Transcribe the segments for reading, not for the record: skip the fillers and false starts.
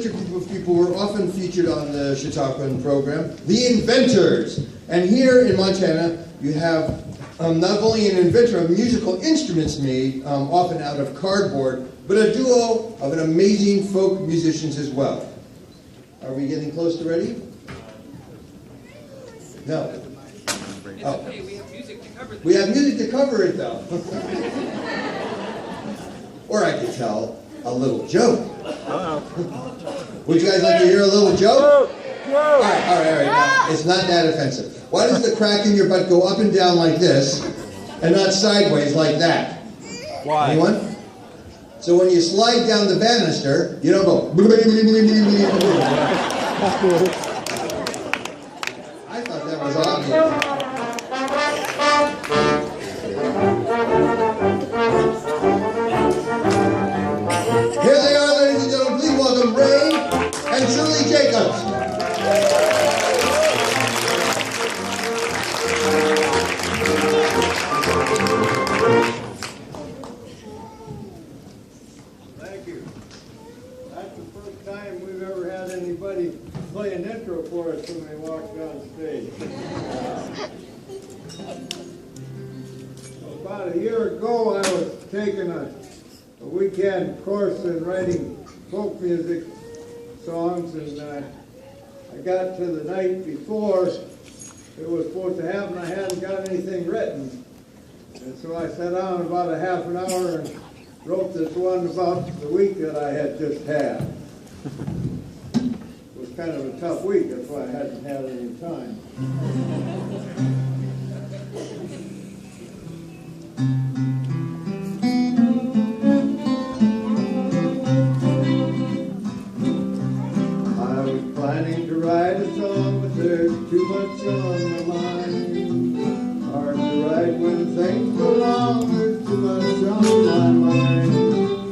group of people were often featured on the Chautauquan program, the inventors. And here in Montana, you have not only an inventor of musical instruments made, often out of cardboard, but a duo of an amazing folk musicians as well. Are we getting close to ready? No. It's okay, we have music to cover this. We have music to cover it, though. Or I could tell a little joke. Would you guys like to hear a little joke? All right. Now, it's not that offensive. Why does the crack in your butt go up and down like this and not sideways like that? Why? Anyone? So when you slide down the banister, you don't go. I thought that was obvious. Here they are, ladies and gentlemen. Please welcome Ray and Shirley Jacobs. Thank you. That's the first time we've ever had anybody play an intro for us when they walked on stage. About a year ago, I was taking a weekend course in writing folk music songs, and I got to the night before it was supposed to happen. I hadn't got anything written, and so I sat down about a half an hour and wrote this one about the week that I had just had. It was kind of a tough week, that's why I hadn't had any time. Planning to write a song, but there's too much on my mind. Hard to write when things go wrong, there's too much on my mind.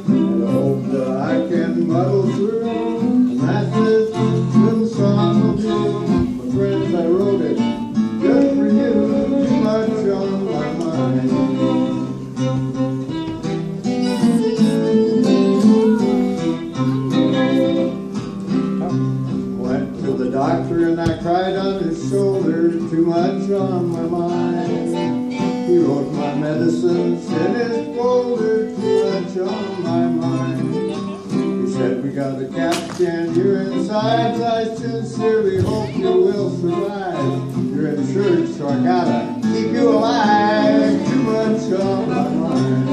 And I hope that I can muddle through, and that's this little song will do. My friends, I wrote it just for you, too much on my mind. Doctor, and I cried on his shoulder, too much on my mind. He wrote my medicines in his folder, too much on my mind. He said, we got a CAT scan, your insides, I sincerely hope you will survive. You're insured, so I gotta keep you alive, too much on my mind.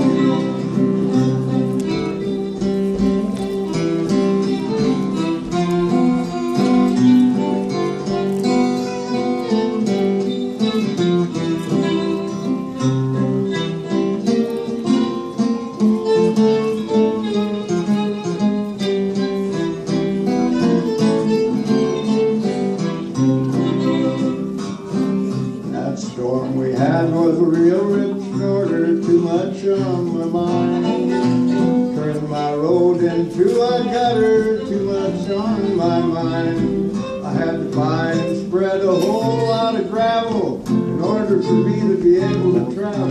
Was a real rip snorter, too much on my mind. Turned my road into a gutter, too much on my mind. I had to buy and spread a whole lot of gravel in order for me to be able to travel.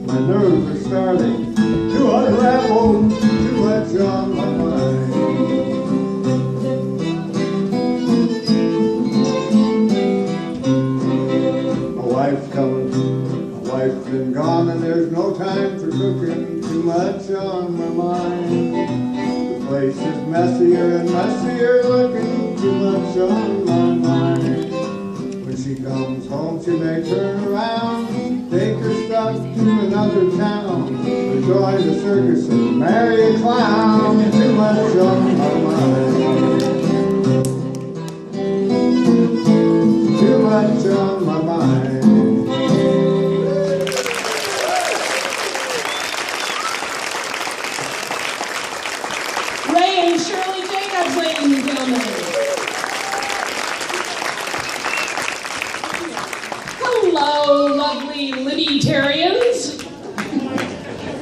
My nerves are starting to unravel, too much on my mind. My wife's coming. Wife's been gone and there's no time for cooking, too much on my mind. The place is messier and messier looking, too much on my mind. When she comes home she may turn around, take her stuff to another town, or join the circus and marry a clown, too much on my mind. Too much on my mind. Hello, lovely Libby-tarians.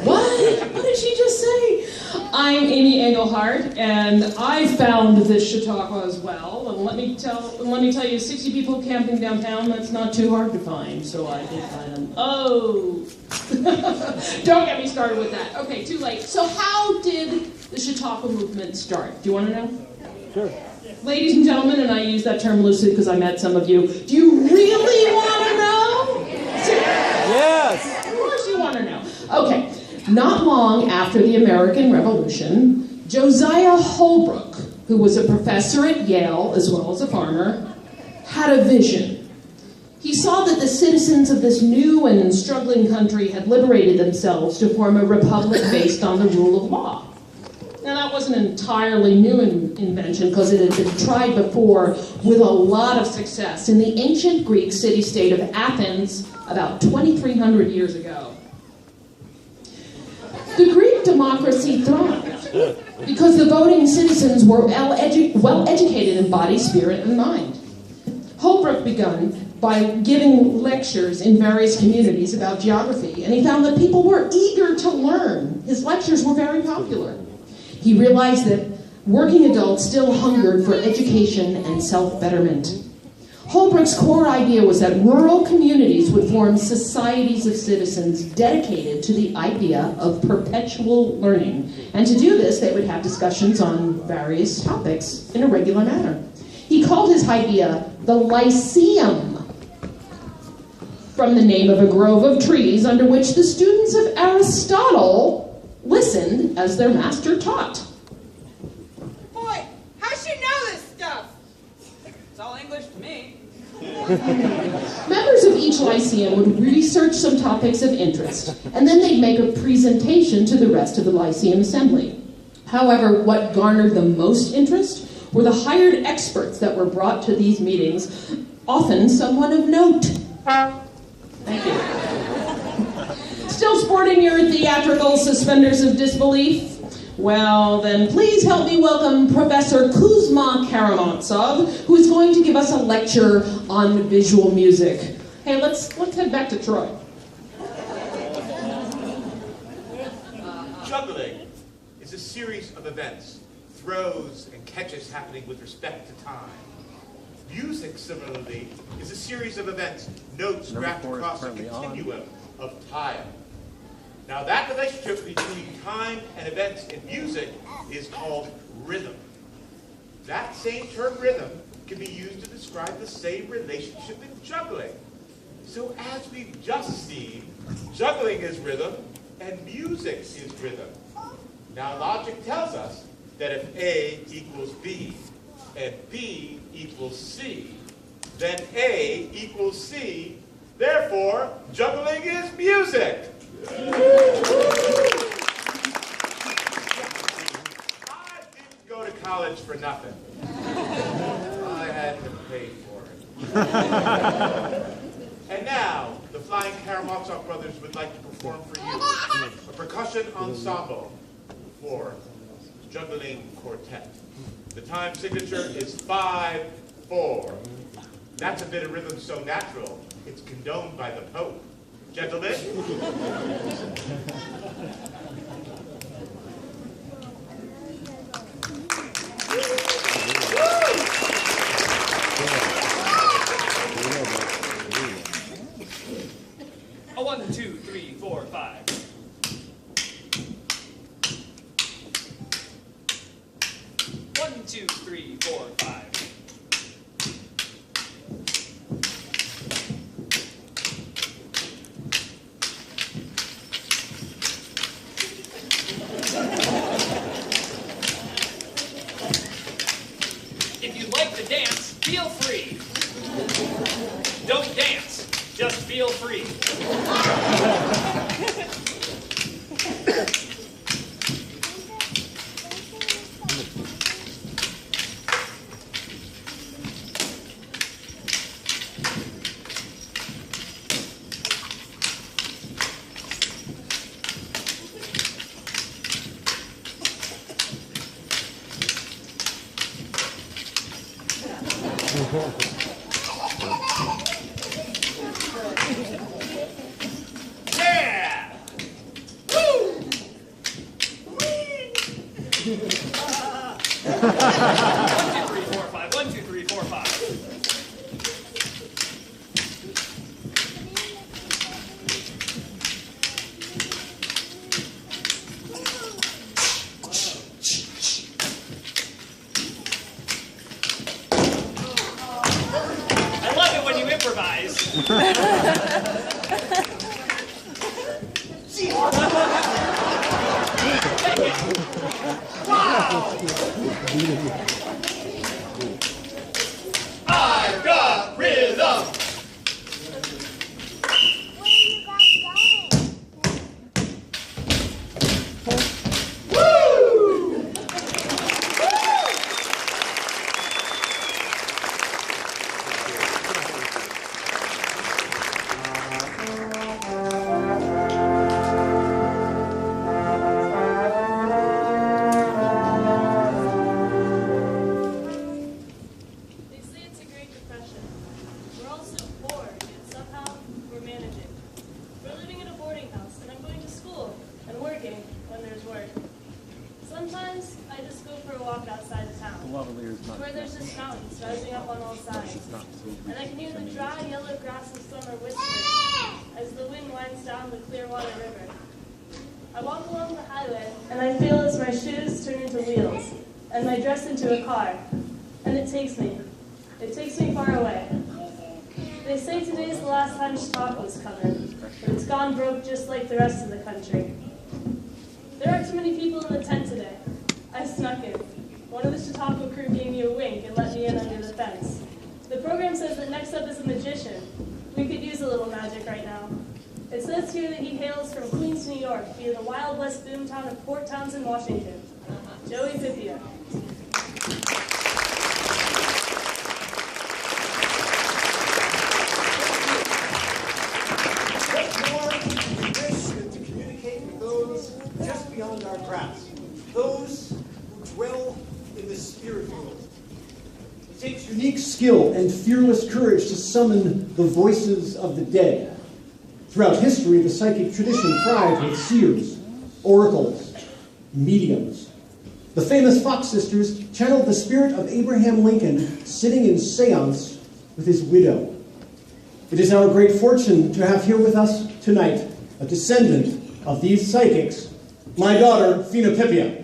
What did she just say? I'm Amy Engelhardt, and I found this Chautauqua as well. And let me tell you, 60 people camping downtown, that's not too hard to find. So I did find them. Oh, don't get me started with that. Okay, too late. So how did the Chautauqua movement start? Do you want to know? Sure. Ladies and gentlemen, and I use that term loosely because I met some of you, do you really want to know? Yes. Of course you want to know. Okay. Not long after the American Revolution, Josiah Holbrook, who was a professor at Yale as well as a farmer, had a vision. He saw that the citizens of this new and struggling country had liberated themselves to form a republic based on the rule of law. Now, that wasn't an entirely new invention because it had been tried before with a lot of success in the ancient Greek city-state of Athens about 2,300 years ago. The Greek democracy thrived because the voting citizens were well-educated in body, spirit, and mind. Holbrook began by giving lectures in various communities about geography, and he found that people were eager to learn. His lectures were very popular. He realized that working adults still hungered for education and self-betterment. Holbrook's core idea was that rural communities would form societies of citizens dedicated to the idea of perpetual learning. And to do this, they would have discussions on various topics in a regular manner. He called his idea the Lyceum, from the name of a grove of trees under which the students of Aristotle listened as their master taught. Boy, how'd you know this stuff? It's all English to me. Members of each Lyceum would research some topics of interest, and then they'd make a presentation to the rest of the Lyceum assembly. However, what garnered the most interest were the hired experts that were brought to these meetings, often someone of note. Thank you. Still sporting your theatrical suspenders of disbelief? Well, then please help me welcome Professor Kuzma Karamazov, who is going to give us a lecture on visual music. Hey, let's head back to Troy. Juggling is a series of events, throws and catches happening with respect to time. Music, similarly, is a series of events, notes graphed across a continuum of time. Now, that relationship between time and events in music is called rhythm. That same term, rhythm, can be used to describe the same relationship in juggling. So, as we've just seen, juggling is rhythm and music is rhythm. Now, logic tells us that if A equals B and B equals C, then A equals C, therefore, juggling is music. I didn't go to college for nothing. I had to pay for it. And now, the Flying Karamazov brothers would like to perform for you a percussion ensemble for juggling quartet. The time signature is 5-4. That's a bit of rhythm so natural, it's condoned by the Pope. Gentlemen? A 1, 2, 3, 4, 5. 1, 2, 3, 4, 5. If you like to dance, feel free. Don't dance, just feel free. Yeah! Woo! Whee! 1, 2, 3, 4, 5. 1, 2, 3, 4, 5. Cheers! Wow! I've got rhythm! Where are you guys going? Woo! They say it's a Great Depression. We're all so poor, yet somehow we're managing. We're living in a boarding house, and I'm going to school and working when there's work. Sometimes I just go for a walk outside of town, where there's just mountains rising up on all sides, and I can hear the dry yellow grass of summer whisper as the wind winds down the Clearwater River. I walk along the highway, and I feel as my shoes turn into wheels, and my dress into a car, and it takes me far away. They say today's the last time Chautauqua's coming, but it's gone broke just like the rest of the country. There aren't too many people in the tent today. I snuck in. One of the Chautauqua crew gave me a wink and let me in under the fence. The program says that next up is a magician. We could use a little magic right now. It says here that he hails from Queens, New York, via the Wild West boomtown of Port Townsend, Washington. Joey Pipia. What more do we wish than to communicate with those just beyond our grasp, those who dwell in the spirit world? It takes unique skill and fearless courage to summon the voices of the dead. Throughout history, the psychic tradition thrived with seers, oracles, mediums. The famous Fox sisters channeled the spirit of Abraham Lincoln sitting in seance with his widow. It is our great fortune to have here with us tonight a descendant of these psychics, my daughter, Pipia.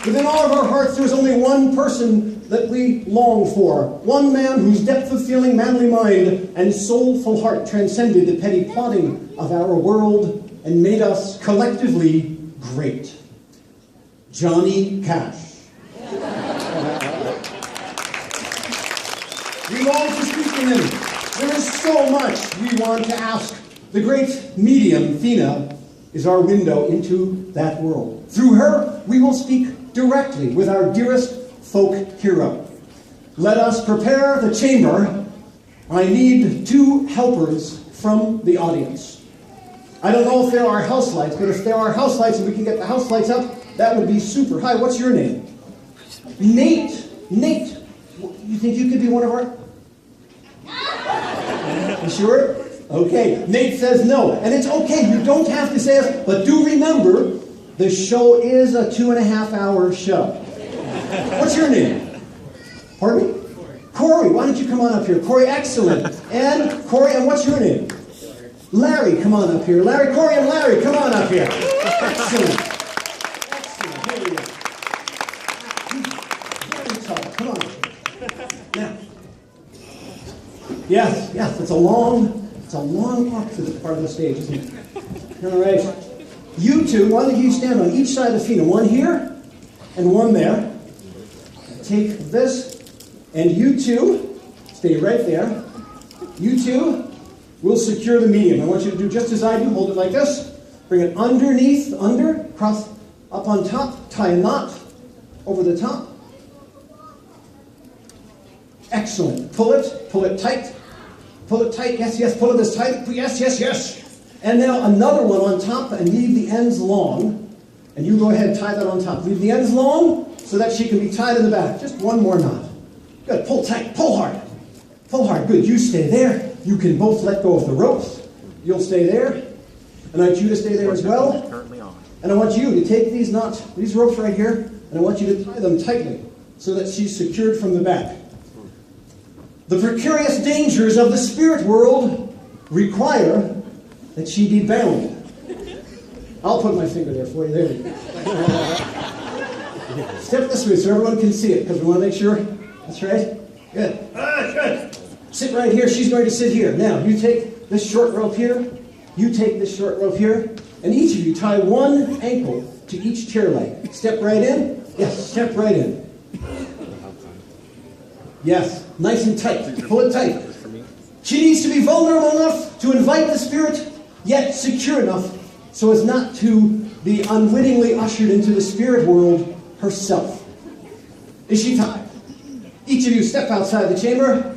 Within all of our hearts, there is only one person that we long for. One man whose depth of feeling, manly mind, and soulful heart transcended the petty plotting of our world and made us collectively great. Johnny Cash. We long to speak to him. There is so much we want to ask. The great medium, Fina, is our window into that world. Through her, we will speak directly with our dearest folk hero. Let us prepare the chamber. I need 2 helpers from the audience. I don't know if there are house lights, but if there are house lights and we can get the house lights up, that would be super. Hi, what's your name? Nate. Nate, you think you could be one of our... You sure? Okay. Nate says no. And it's okay. You don't have to say it, but do remember, the show is a 2.5-hour show. What's your name? Pardon me? Corey, why don't you come on up here? Corey, excellent. And Corey, and what's your name? Larry, come on up here. Larry, Corey, and Larry, come on up here. Excellent. Excellent. Here we go. Very tall. Come on. Now. Yes, it's a long walk to this part of the stage, isn't it? All right. You 2, why don't you stand on each side of Fina? One here and one there. Take this, and you 2 stay right there. You 2 will secure the medium. I want you to do just as I do. Hold it like this. Bring it underneath, cross up on top, tie a knot over the top. Excellent. Pull it tight. Pull it tight. Yes, pull it as tight. Yes. And now another one on top, and leave the ends long. And you go ahead and tie that on top. Leave the ends long so that she can be tied in the back. Just one more knot. Good. Pull tight. Pull hard. Pull hard. Good. You stay there. You can both let go of the ropes. You'll stay there. And I want you to stay there as well. And I want you to take these knots, these ropes right here, and I want you to tie them tightly so that she's secured from the back. The precarious dangers of the spirit world require that she be bound. I'll put my finger there for you. There you go. Step this way so everyone can see it, because we want to make sure. That's right. Good. Good. Sit right here. She's going to sit here. Now, you take this short rope here. You take this short rope here. And each of you tie one ankle to each chair leg. Step right in. Yes, step right in. Yes, nice and tight. Pull it tight. She needs to be vulnerable enough to invite the spirit, yet secure enough so as not to be unwittingly ushered into the spirit world herself. Is she tied? Each of you step outside the chamber.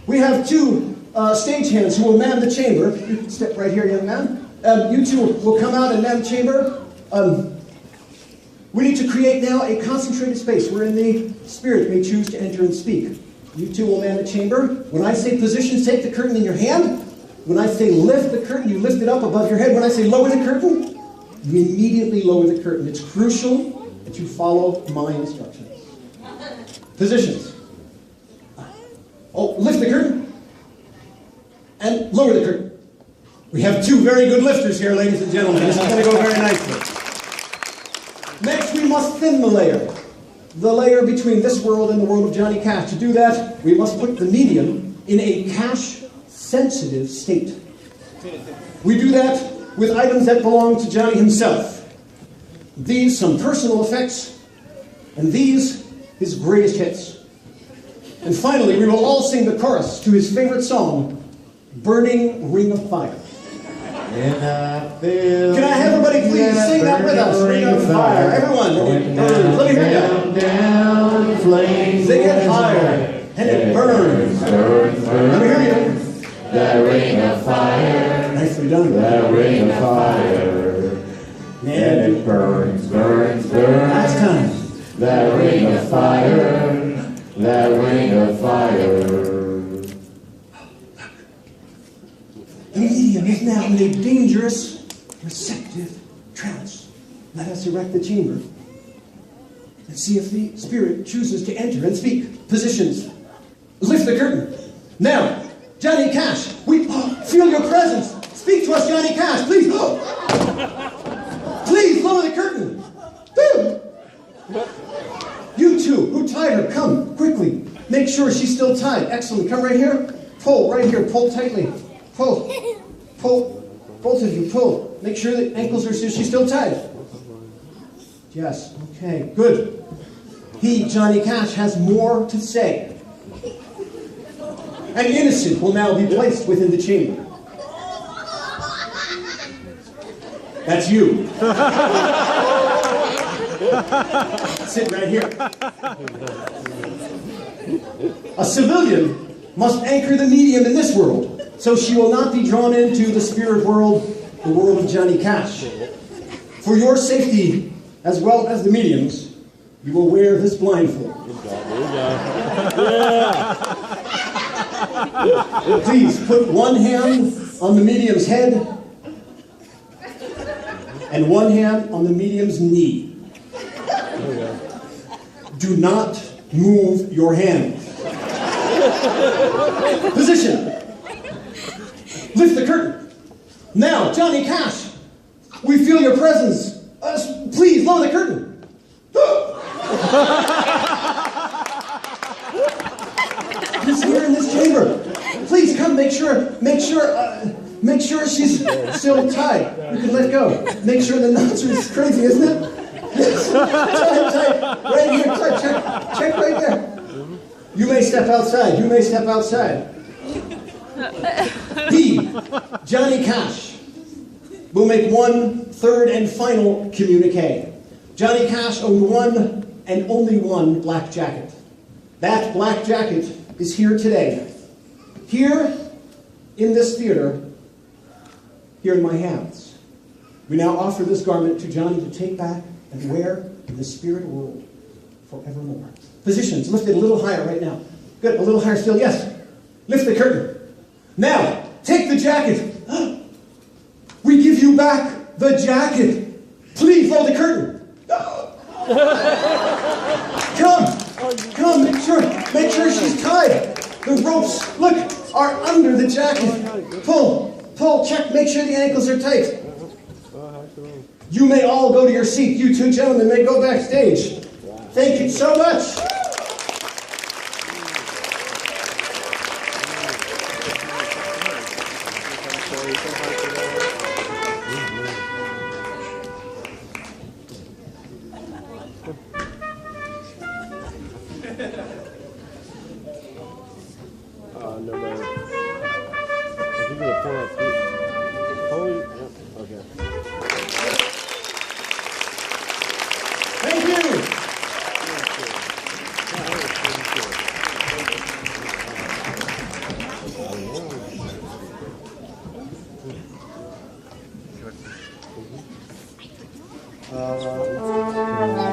We have two stagehands who will man the chamber. You can step right here, young man. You two will come out and man the chamber. We need to create now a concentrated space wherein the spirit may choose to enter and speak. You two will man the chamber. When I say positions, take the curtain in your hand. When I say lift the curtain, you lift it up above your head. When I say lower the curtain, you immediately lower the curtain. It's crucial that you follow my instructions. Positions. Oh, lift the curtain. And lower the curtain. We have two very good lifters here, ladies and gentlemen. This is going to go very nicely. Next, we must thin the layer. The layer between this world and the world of Johnny Cash. To do that, we must put the medium in a cash-sensitive state. We do that with items that belong to Johnny himself. These, some personal effects, and these, his greatest hits. And finally, we will all sing the chorus to his favorite song, Burning Ring of Fire. Can I have everybody please sing that with us? Ring of fire. Everyone, it burns. Let me hear you. Down, flames. Sing it higher. And it burns. Burns, Let me hear you. That ring of fire. Nicely done. That ring of fire. And it burns, burns, burns. Last time. That ring of fire. That ring of fire. The medium is now in a dangerous, receptive trance. Let us erect the chamber and see if the spirit chooses to enter and speak. Positions. Lift the curtain. Now, Johnny Cash, we feel your presence. Speak to us, Johnny Cash, please. Please lower the curtain. You two, who tied her, come quickly. Make sure she's still tied. Excellent. Come right here. Pull right here. Pull tightly. Pull. Pull. Both of you, pull. Make sure the ankles are she's still tied. Yes. Okay. Good. He, Johnny Cash, has more to say. An innocent will now be placed within the chamber. That's you. Sit right here. A civilian must anchor the medium in this world, so she will not be drawn into the spirit world, the world of Johnny Cash. For your safety, as well as the medium's, you will wear this blindfold. Please put one hand on the medium's head and one hand on the medium's knee. Do not move your hands. Position. Lift the curtain. Now, Johnny Cash, we feel your presence. Please lower the curtain. He's here in this chamber. Please come. Make sure she's still tied. You can let go. Make sure the knots are crazy, isn't it? Yes. Tight. Right here. Check right there. You may step outside. He, Johnny Cash, will make one third and final communique. Johnny Cash owned one and only one black jacket. That black jacket is here today. Here in this theater, here in my hands. We now offer this garment to Johnny to take back and wear in the spirit world forevermore. Positions, lift it a little higher right now. Good, a little higher still, yes. Lift the curtain. Now, take the jacket. We give you back the jacket. Please lower the curtain. Come, make sure she's tied. The ropes, look, are under the jacket. Pull, check, make sure the ankles are tight. You may all go to your seat. You two gentlemen may go backstage. Thank you so much. No matter. I think you're pull that through. Holy, yeah, okay. Thank you.